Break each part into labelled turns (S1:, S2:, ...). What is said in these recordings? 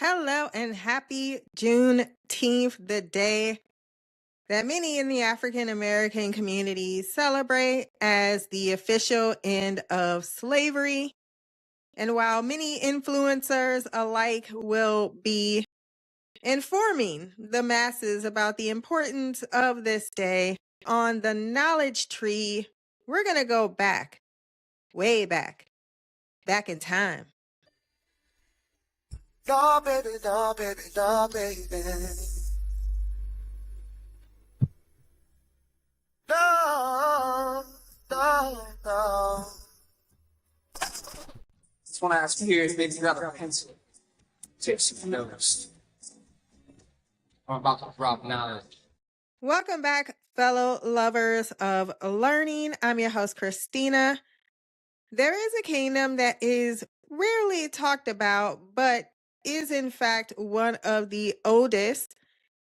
S1: Hello and happy Juneteenth, the day that many in the African American community celebrate as the official end of slavery. And while many influencers alike will be informing the masses about the importance of this day on the knowledge tree, we're going to go back, way back in time.
S2: No, baby, no, baby, no, baby. No, no, no.
S3: Just want to ask you here if maybe you got a pencil. Take some notes. I'm about to drop knowledge.
S1: Welcome back, fellow lovers of learning. I'm your host, Christina. There is a kingdom that is rarely talked about, but is in fact one of the oldest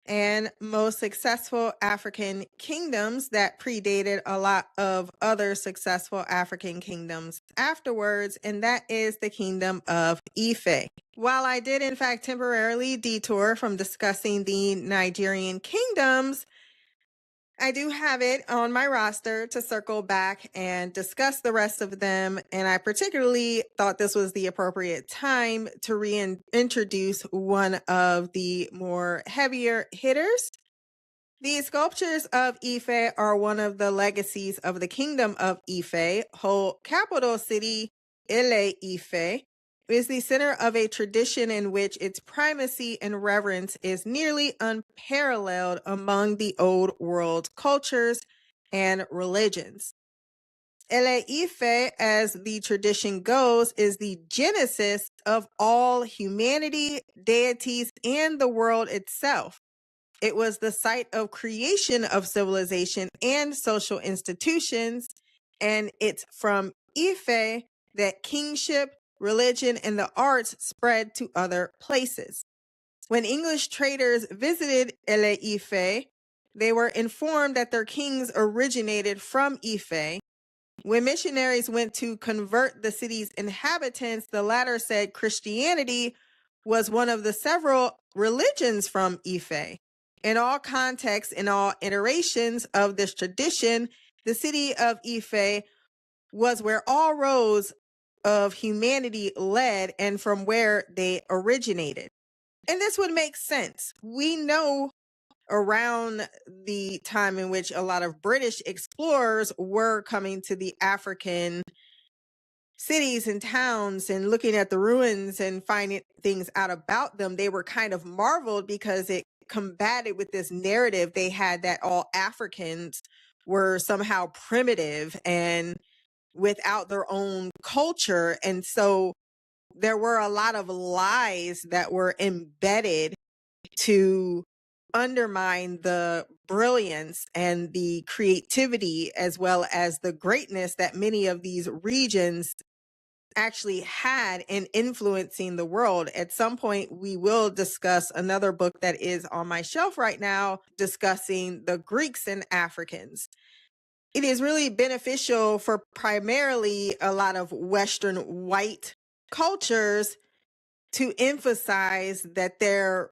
S1: and most successful African kingdoms that predated a lot of other successful African kingdoms afterwards, and that is the Kingdom of Ife. While I did in fact temporarily detour from discussing the Nigerian kingdoms, I do have it on my roster to circle back and discuss the rest of them, and I particularly thought this was the appropriate time to reintroduce one of the more heavier hitters. The sculptures of Ife are one of the legacies of the Kingdom of Ife. Whole capital city, Ile-Ife, is the center of a tradition in which its primacy and reverence is nearly unparalleled among the old world cultures and religions. Ile-Ife, as the tradition goes, is the genesis of all humanity, deities, and the world itself. It was the site of creation of civilization and social institutions, and it's from Ife that kingship, religion, and the arts spread to other places. When English traders visited Ile-Ife, they were informed that their kings originated from Ife. When missionaries went to convert the city's inhabitants, the latter said Christianity was one of the several religions from Ife. In all contexts, in all iterations of this tradition, the city of Ife was where all roads of humanity led and from where they originated. And this would make sense. We know around the time in which a lot of British explorers were coming to the African cities and towns and looking at the ruins and finding things out about them, they were kind of marveled because it combated with this narrative they had that all Africans were somehow primitive and without their own culture. And so there were a lot of lies that were embedded to undermine the brilliance and the creativity as well as the greatness that many of these regions actually had in influencing the world. At some point, we will discuss another book that is on my shelf right now, discussing the Greeks and Africans. It is really beneficial for primarily a lot of Western white cultures to emphasize that there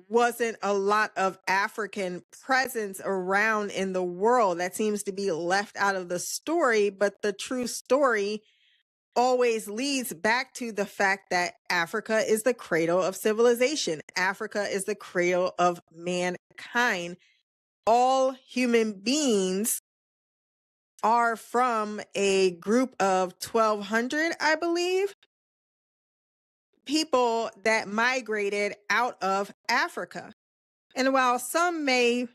S1: wasn't a lot of African presence around in the world. That seems to be left out of the story, but the true story always leads back to the fact that Africa is the cradle of civilization. Africa is the cradle of mankind. All human beings are from a group of 1,200, I believe, people that migrated out of Africa. And while some may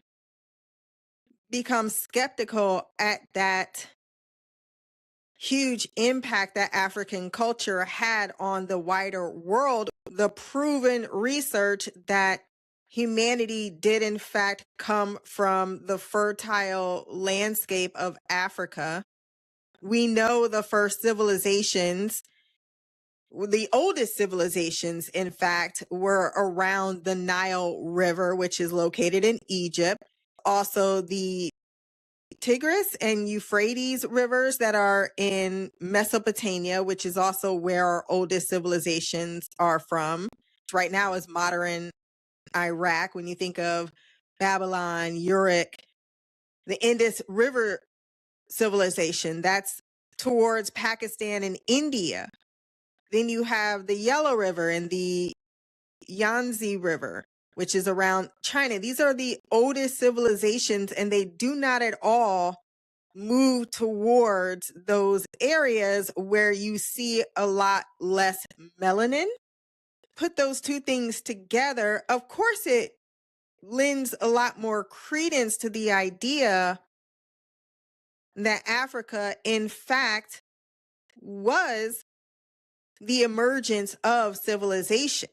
S1: become skeptical at that huge impact that African culture had on the wider world, the proven research that humanity did in fact come from the fertile landscape of Africa. We know the first civilizations, the oldest civilizations, in fact, were around the Nile River, which is located in Egypt. Also, the Tigris and Euphrates rivers that are in Mesopotamia, which is also where our oldest civilizations are from. right now is modern Iraq. When you think of Babylon, Uruk, the Indus River civilization, that's towards Pakistan and India. Then you have the Yellow River and the Yangtze River, which is around China. These are the oldest civilizations, and they do not at all move towards those areas where you see a lot less melanin. Put those two things together, of course, it lends a lot more credence to the idea that Africa, in fact, was the emergence of civilization.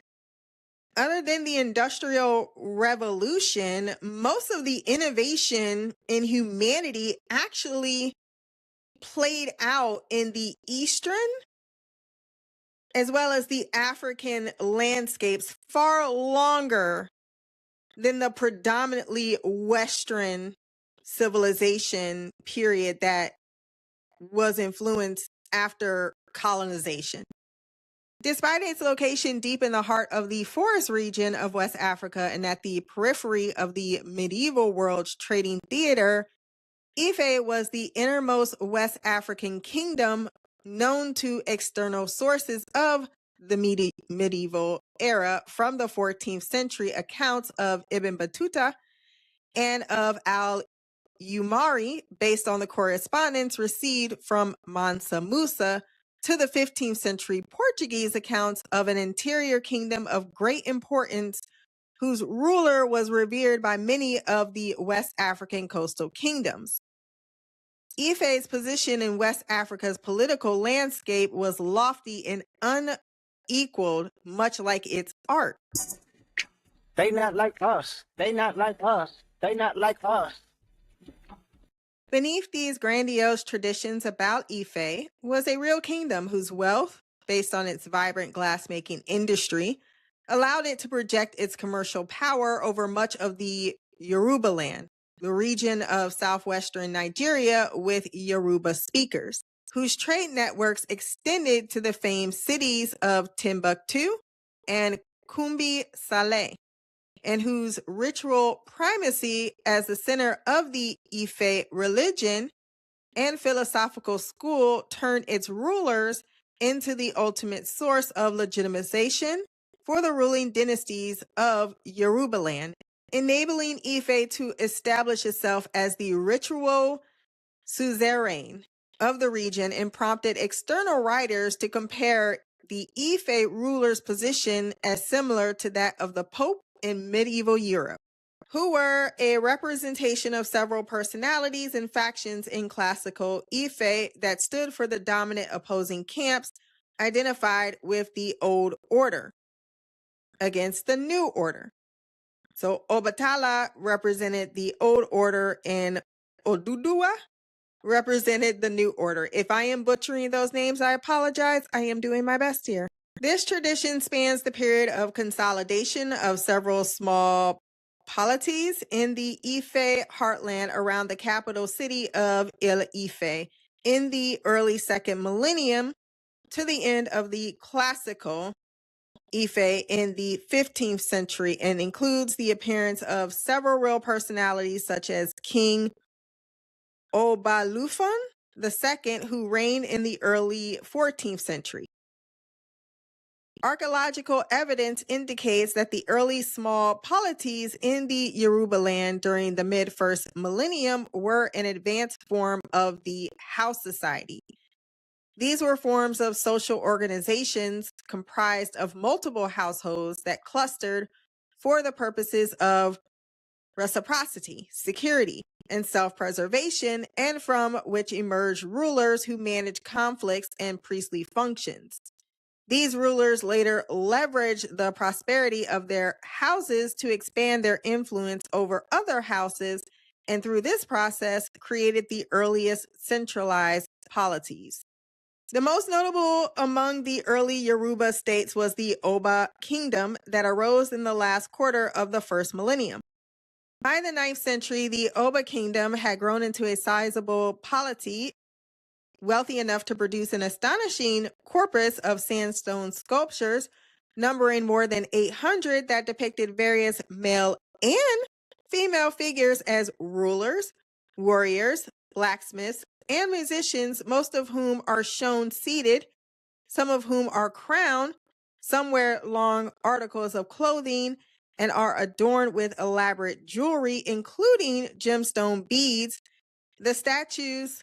S1: Other than the Industrial Revolution, most of the innovation in humanity actually played out in the Eastern as well as the African landscapes far longer than the predominantly Western civilization period that was influenced after colonization. Despite its location deep in the heart of the forest region of West Africa and at the periphery of the medieval world's trading theater, Ife was the innermost West African kingdom known to external sources of the medieval era from the 14th century accounts of Ibn Battuta and of Al-Umari, based on the correspondence received from Mansa Musa, to the 15th century Portuguese accounts of an interior kingdom of great importance whose ruler was revered by many of the West African coastal kingdoms. Ife's position in West Africa's political landscape was lofty and unequaled, much like its art.
S4: They not like us. They not like us. They not like us.
S1: Beneath these grandiose traditions about Ife was a real kingdom whose wealth, based on its vibrant glassmaking industry, allowed it to project its commercial power over much of the Yorubaland, the region of southwestern Nigeria with Yoruba speakers, whose trade networks extended to the famed cities of Timbuktu and Kumbi Saleh, and whose ritual primacy as the center of the Ife religion and philosophical school turned its rulers into the ultimate source of legitimization for the ruling dynasties of Yorubaland, enabling Ife to establish itself as the ritual suzerain of the region and prompted external writers to compare the Ife ruler's position as similar to that of the Pope in medieval Europe, who were a representation of several personalities and factions in classical Ife that stood for the dominant opposing camps identified with the Old Order against the New Order. So Obatala represented the Old Order and Oduduwa represented the New Order. If I am butchering those names, I apologize. I am doing my best here. This tradition spans the period of consolidation of several small polities in the Ife heartland around the capital city of Il-Ife in the early second millennium to the end of the classical Ife in the 15th century, and includes the appearance of several real personalities such as King Obalufon II, who reigned in the early 14th century. Archaeological evidence indicates that the early small polities in the Yorubaland during the mid-first millennium were an advanced form of the house society. These were forms of social organizations comprised of multiple households that clustered for the purposes of reciprocity, security, and self-preservation, and from which emerged rulers who managed conflicts and priestly functions. These rulers later leveraged the prosperity of their houses to expand their influence over other houses, and through this process created the earliest centralized polities. The most notable among the early Yoruba states was the Oba kingdom that arose in the last quarter of the first millennium. By the 9th century, the Oba kingdom had grown into a sizable polity, wealthy enough to produce an astonishing corpus of sandstone sculptures numbering more than 800 that depicted various male and female figures as rulers, warriors, blacksmiths, and musicians, most of whom are shown seated, some of whom are crowned, some wear long articles of clothing, and are adorned with elaborate jewelry, including gemstone beads. The statues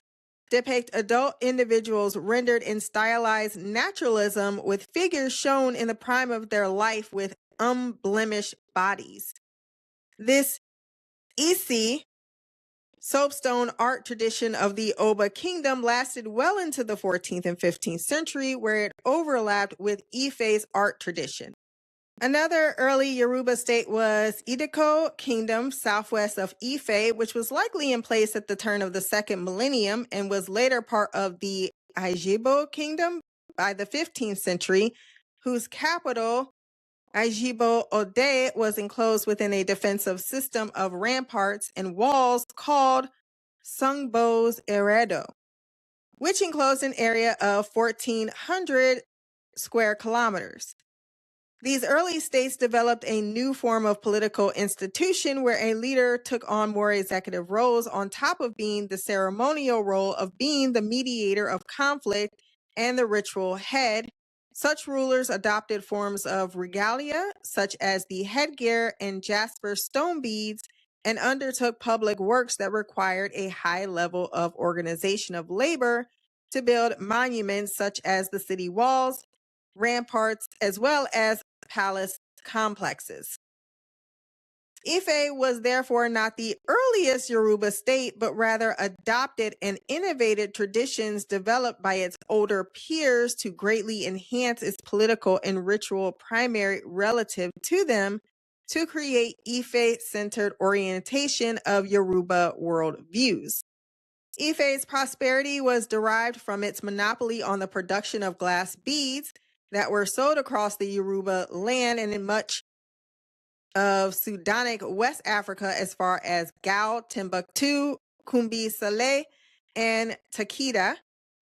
S1: depict adult individuals rendered in stylized naturalism with figures shown in the prime of their life with unblemished bodies. This Isi soapstone art tradition of the Oba Kingdom lasted well into the 14th and 15th century, where it overlapped with Ife's art tradition. Another early Yoruba state was Idiko Kingdom, southwest of Ife, which was likely in place at the turn of the second millennium and was later part of the Ajibo Kingdom by the 15th century, whose capital, Ajibo Ode, was enclosed within a defensive system of ramparts and walls called Sungbos Eredo, which enclosed an area of 1,400 square kilometers. These early states developed a new form of political institution where a leader took on more executive roles on top of being the ceremonial role of being the mediator of conflict and the ritual head. Such rulers adopted forms of regalia, such as the headgear and jasper stone beads, and undertook public works that required a high level of organization of labor to build monuments such as the city walls, ramparts, as well as palace complexes. Ife was therefore not the earliest Yoruba state, but rather adopted and innovated traditions developed by its older peers to greatly enhance its political and ritual primary relative to them to create Ife-centered orientation of Yoruba worldviews. Ife's prosperity was derived from its monopoly on the production of glass beads that were sold across the Yoruba land and in much of Sudanic West Africa as far as Gao, Timbuktu, Kumbi Saleh, and Takeda,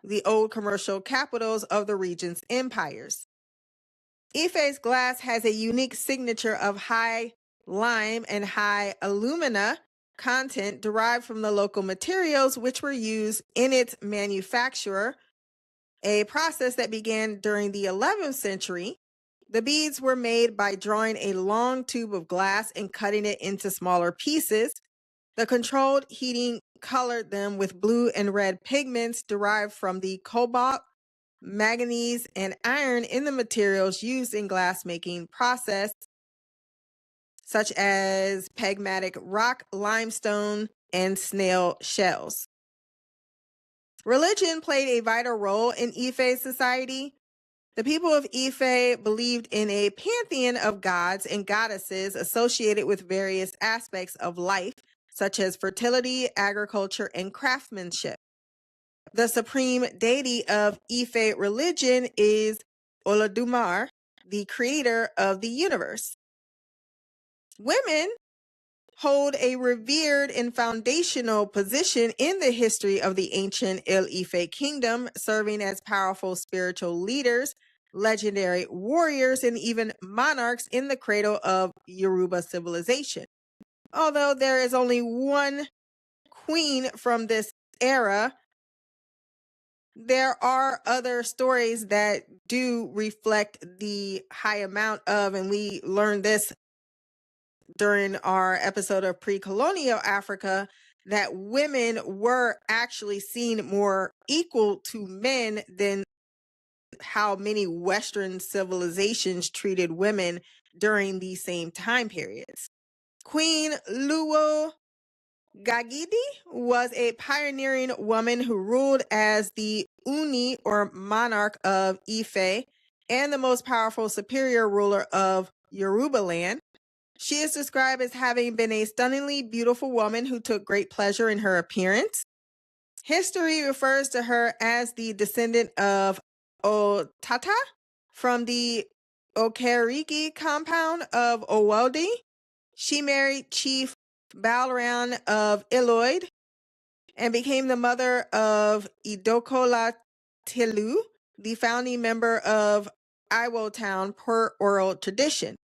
S1: the old commercial capitals of the region's empires. Ife's glass has a unique signature of high lime and high alumina content derived from the local materials which were used in its manufacture, a process that began during the 11th century. The beads were made by drawing a long tube of glass and cutting it into smaller pieces. The controlled heating colored them with blue and red pigments derived from the cobalt, manganese, and iron in the materials used in glass-making process, such as pegmatic rock, limestone, and snail shells. Religion played a vital role in Ife society. The people of Ife believed in a pantheon of gods and goddesses associated with various aspects of life, such as fertility, agriculture, and craftsmanship. The supreme deity of Ife religion is Olodumare, the creator of the universe. Women hold a revered and foundational position in the history of the ancient El Ife kingdom, serving as powerful spiritual leaders, legendary warriors, and even monarchs in the cradle of Yoruba civilization. Although there is only one queen from this era, there are other stories that do reflect the high amount of, and we learned this during our episode of pre-colonial Africa, that women were actually seen more equal to men than how many Western civilizations treated women during these same time periods. Queen Luo Gagidi was a pioneering woman who ruled as the Uni, or monarch of Ife, and the most powerful superior ruler of Yoruba land. She is described as having been a stunningly beautiful woman who took great pleasure in her appearance. History refers to her as the descendant of Otata from the Okereke compound of Owodi. She married Chief Balran of Iloid and became the mother of Idokola Tilu, the founding member of Iwo Town per oral tradition.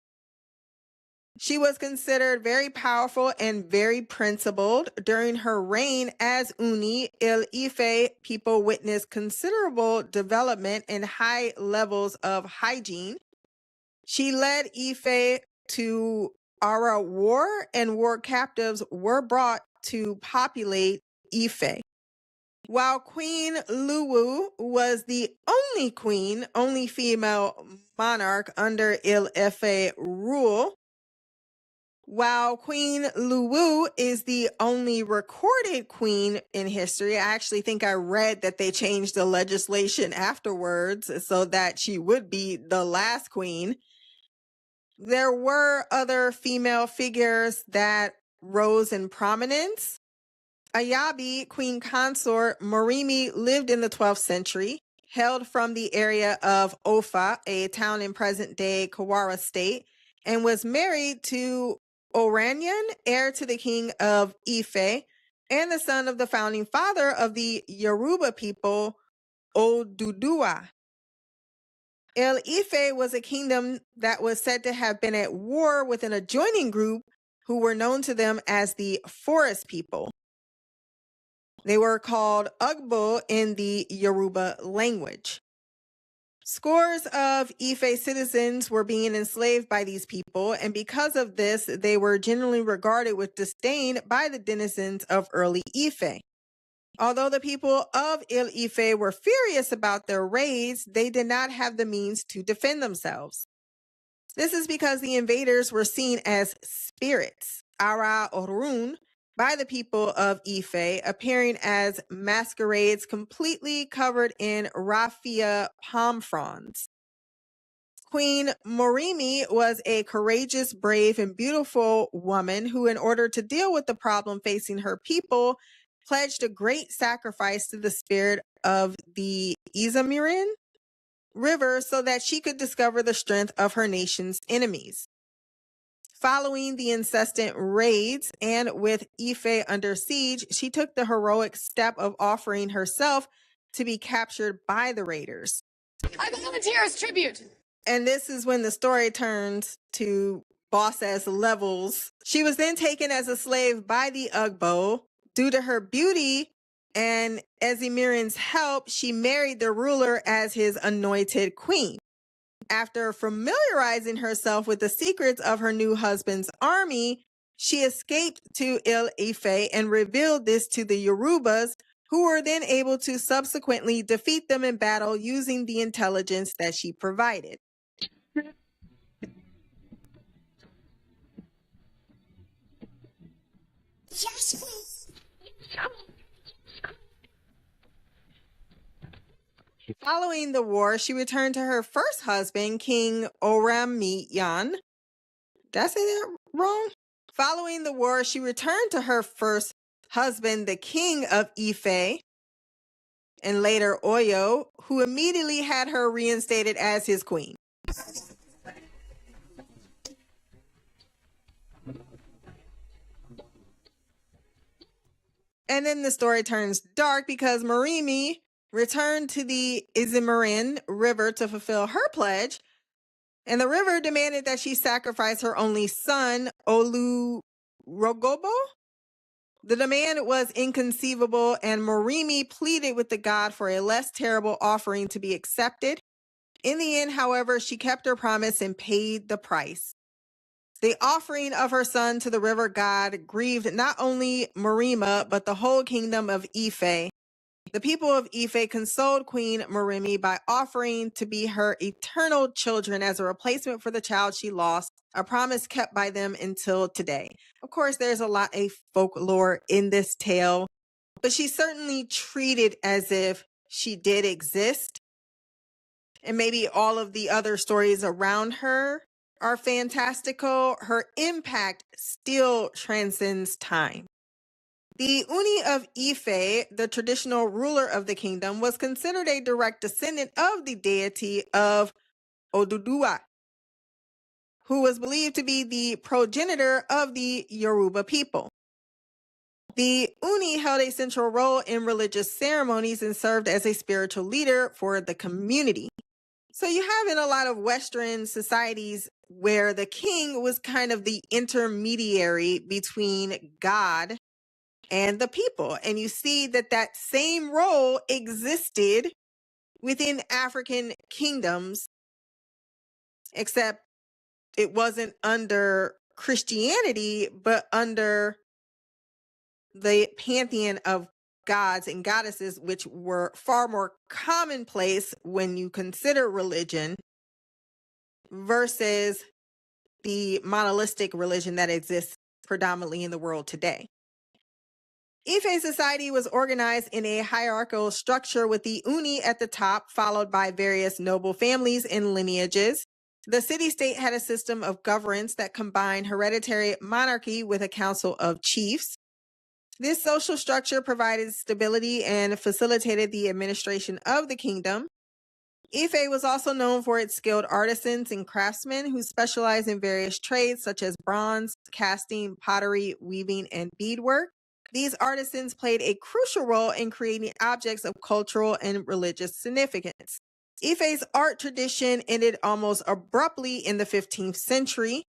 S1: She was considered very powerful and very principled. During her reign as Uni, Ife people witnessed considerable development and high levels of hygiene. She led Ife to Ara war, and war captives were brought to populate Ife. While Queen Luwu was the only female monarch under Ife rule, while Queen Luwu is the only recorded queen in history, I actually think I read that they changed the legislation afterwards so that she would be the last queen. There were other female figures that rose in prominence. Ayabi, queen consort Morimi, lived in the 12th century, hailed from the area of Ofa, a town in present-day Kawara State, and was married to Oranyan, heir to the king of Ife, and the son of the founding father of the Yoruba people, Oduduwa. Ife was a kingdom that was said to have been at war with an adjoining group who were known to them as the Forest people. They were called Ugbo in the Yoruba language. Scores of Ife citizens were being enslaved by these people, and because of this, they were generally regarded with disdain by the denizens of early Ife. Although the people of Ife were furious about their raids, they did not have the means to defend themselves. This is because the invaders were seen as spirits, Ara Orun, by the people of Ife, appearing as masquerades completely covered in raffia palm fronds. Queen Morimi was a courageous, brave, and beautiful woman who, in order to deal with the problem facing her people, pledged a great sacrifice to the spirit of the Izamirin River so that she could discover the strength of her nation's enemies. Following the incessant raids and with Ife under siege, she took the heroic step of offering herself to be captured by the raiders.
S5: I volunteer as tribute.
S1: And this is when the story turns to boss-ass levels. She was then taken as a slave by the Ugbo. Due to her beauty and Ezimirin's help, she married the ruler as his anointed queen. After familiarizing herself with the secrets of her new husband's army, she escaped to Ife and revealed this to the Yorubas, who were then able to subsequently defeat them in battle using the intelligence that she provided.
S5: Yes, please.
S1: Following the war, she returned to her first husband, King Oramiyan. Did I say that wrong? Following the war, she returned to her first husband, the king of Ife, and later Oyo, who immediately had her reinstated as his queen. And then the story turns dark because Morimi returned to the Izimirin River to fulfill her pledge, and the river demanded that she sacrifice her only son, Olurogobo. The demand was inconceivable, and Morimi pleaded with the god for a less terrible offering to be accepted. In the end, however, she kept her promise and paid the price. The offering of her son to the river god grieved not only Morima, but the whole kingdom of Ife. The people of Ife consoled Queen Morimi by offering to be her eternal children as a replacement for the child she lost, a promise kept by them until today. Of course, there's a lot of folklore in this tale, but she's certainly treated as if she did exist. And maybe all of the other stories around her are fantastical. Her impact still transcends time. The Uni of Ife, the traditional ruler of the kingdom, was considered a direct descendant of the deity of Oduduwa, who was believed to be the progenitor of the Yoruba people. The Uni held a central role in religious ceremonies and served as a spiritual leader for the community. So you have in a lot of Western societies where the king was kind of the intermediary between God and the people. And you see that that same role existed within African kingdoms, except it wasn't under Christianity, but under the pantheon of gods and goddesses, which were far more commonplace when you consider religion versus the monolithic religion that exists predominantly in the world today. Ife society was organized in a hierarchical structure with the Uni at the top, followed by various noble families and lineages. The city-state had a system of governance that combined hereditary monarchy with a council of chiefs. This social structure provided stability and facilitated the administration of the kingdom. Ife was also known for its skilled artisans and craftsmen who specialized in various trades such as bronze, casting, pottery, weaving, and beadwork. These artisans played a crucial role in creating objects of cultural and religious significance. Ife's art tradition ended almost abruptly in the 15th century.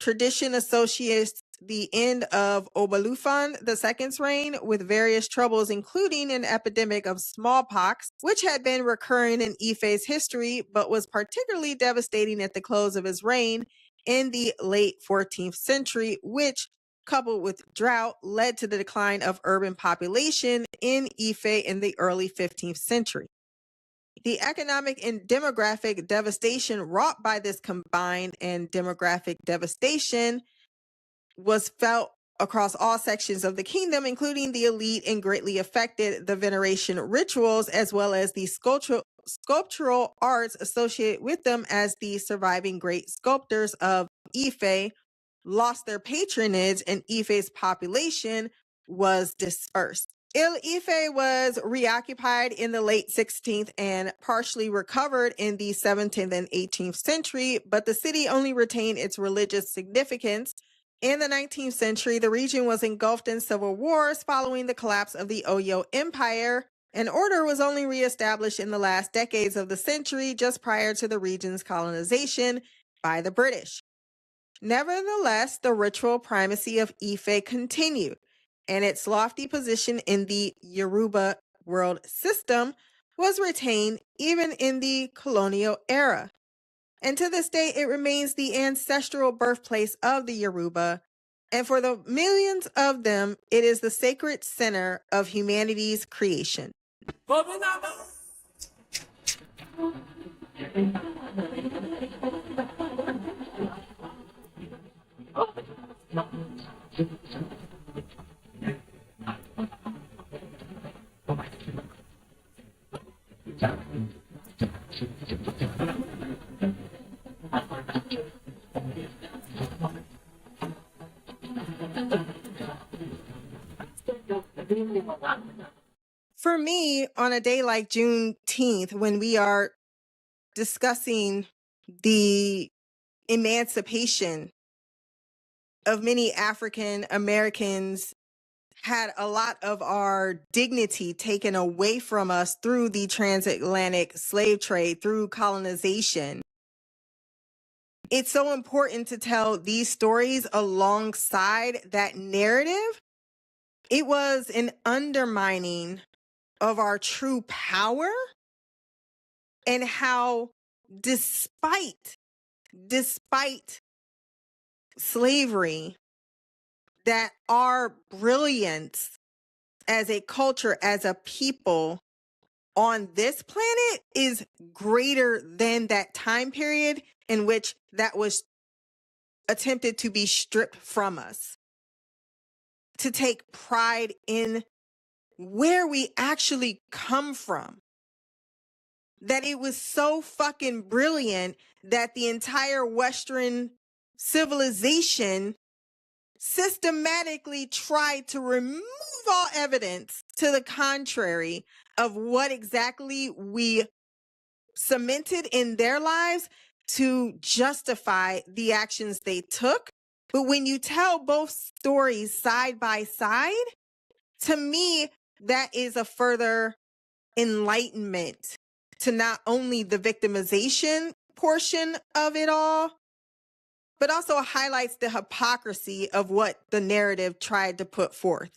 S1: Tradition associates the end of Obalufan II's reign with various troubles, including an epidemic of smallpox, which had been recurring in Ife's history, but was particularly devastating at the close of his reign in the late 14th century, which, coupled with drought, led to the decline of urban population in Ife in the early 15th century. The economic and demographic devastation wrought by this combined and demographic devastation was felt across all sections of the kingdom, including the elite, and greatly affected the veneration rituals as well as the sculptural arts associated with them, as the surviving great sculptors of Ife lost their patronage and Ife's population was dispersed. Ife was reoccupied in the late 16th and partially recovered in the 17th and 18th century, but the city only retained its religious significance. In the 19th century, the region was engulfed in civil wars following the collapse of the Oyo Empire, and order was only reestablished in the last decades of the century, just prior to the region's colonization by the British. Nevertheless, the ritual primacy of Ife continued, and its lofty position in the Yoruba world system was retained even in the colonial era. And to this day, it remains the ancestral birthplace of the Yoruba, and for the millions of them, it is the sacred center of humanity's creation. For me, on a day like Juneteenth, when we are discussing the emancipation of many African Americans, had a lot of our dignity taken away from us through the transatlantic slave trade, through colonization. It's so important to tell these stories alongside that narrative. It was an undermining of our true power, and how despite slavery, that our brilliance as a culture, as a people on this planet is greater than that time period in which that was attempted to be stripped from us. To take pride in where we actually come from. That it was so fucking brilliant that the entire Western civilization systematically tried to remove all evidence to the contrary of what exactly we cemented in their lives to justify the actions they took. But when you tell both stories side by side, to me, that is a further enlightenment to not only the victimization portion of it all, but also highlights the hypocrisy of what the narrative tried to put forth.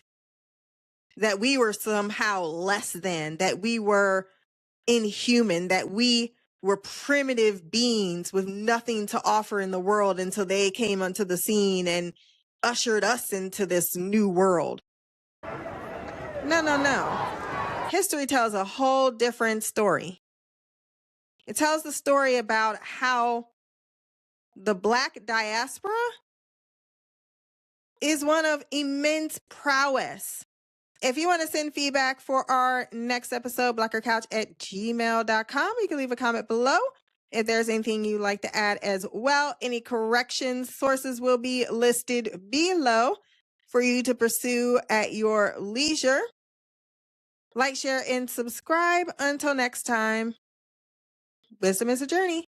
S1: That we were somehow less than, that we were inhuman, that we were primitive beings with nothing to offer in the world until they came onto the scene and ushered us into this new world. No. History tells a whole different story. It tells the story about how the Black diaspora is one of immense prowess. If you want to send feedback for our next episode, blackercouch@gmail.com, you can leave a comment below. If there's anything you'd like to add as well, any corrections, sources will be listed below for you to pursue at your leisure. Like, share, and subscribe. Until next time, wisdom is a journey.